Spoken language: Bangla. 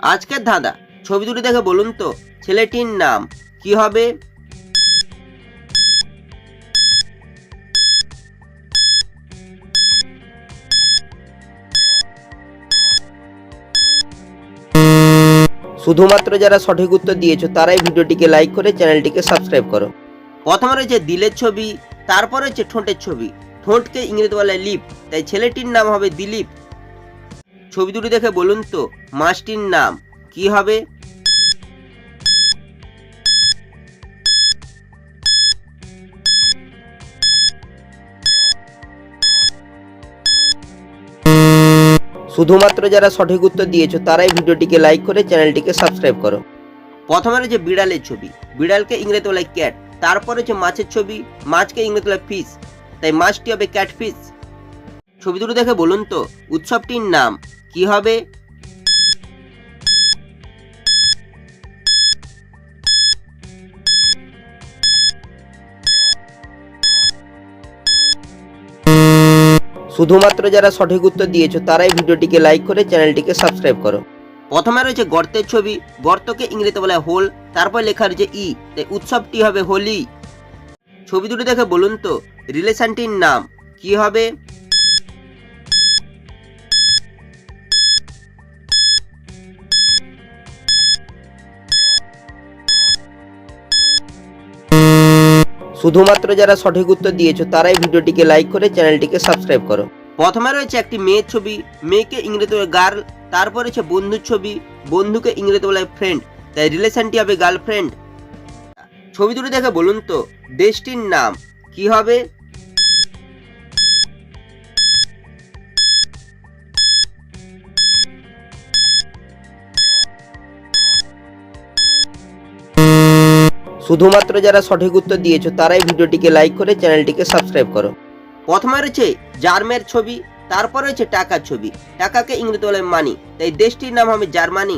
আজকের ধাঁধা, ছবি দুটি দেখে বলুন তো ছেলেটির নাম কি হবে? শুধুমাত্র যারা সঠিক উত্তর দিয়েছো তারাই ভিডিওটিকে লাইক করে চ্যানেলটিকে সাবস্ক্রাইব করো। প্রথমে রয়েছে দিলের ছবি, তারপর রয়েছে ঠোঁটের ছবি। ঠোঁটকে ইংরেজি বলে লিপ, তাই ছেলেটির নাম হবে দিলীপ। ছবি দুটি দেখে বলুন তো মাছটির নাম কি হবে? শুধুমাত্র যারা সঠিক উত্তর দিয়েছো তারাই ভিডিওটিকে লাইক করে চ্যানেলটিকে সাবস্ক্রাইব করো। প্রথমে রয়েছে বিড়ালের ছবি, বিড়ালকে ইংরেজি বলে ক্যাট। তারপর রয়েছে মাছের ছবি, মাছকে ইংরেজি বলে ফিশ, তাই মাছটি হবে ক্যাটফিশ। ছবি দুটো দেখে বলুন তো উৎসবটির নাম কি হবে? শুধুমাত্র যারা সঠিক উত্তর দিয়েছো তারাই ভিডিওটিকে লাইক করে চ্যানেলটিকে সাবস্ক্রাইব করো। প্রথমে রয়েছে গর্তের ছবি, গর্তকে ইংরেজিতে বলা হোল, তারপর লেখা রয়েছে ই, তাই উৎসবটি হবে হোলি। ছবি দুটো দেখে বলুন তো রিলেশনটির নাম কি হবে? শুধুমাত্র যারা সঠিক উত্তর দিয়েছো তারাই ভিডিওটিকে লাইক করে চ্যানেলটিকে সাবস্ক্রাইব করো। প্রথমে রয়েছে একটি মেয়ের ছবি, মেয়েকে ইংরেজিতে বলে গার্ল। তারপর রয়েছে বন্ধুর ছবি, বন্ধুকে ইংরেজিতে বলে ফ্রেন্ড, তাই রিলেশনটি হবে গার্লফ্রেন্ড। ছবি দুটো দেখে বলুন তো দেশটির নাম কি হবে? শুধুমাত্র যারা সঠিক উত্তর দিয়েছো তারাই ভিডিওটিকে লাইক করে চ্যানেলটিকে সাবস্ক্রাইব করো। প্রথমে রয়েছে জার্মের ছবি, তারপর রয়েছে টাকার ছবি। টাকাকে ইংরেজিতে বলে মানি, তাই দেশটির নাম হবে জার্মানি।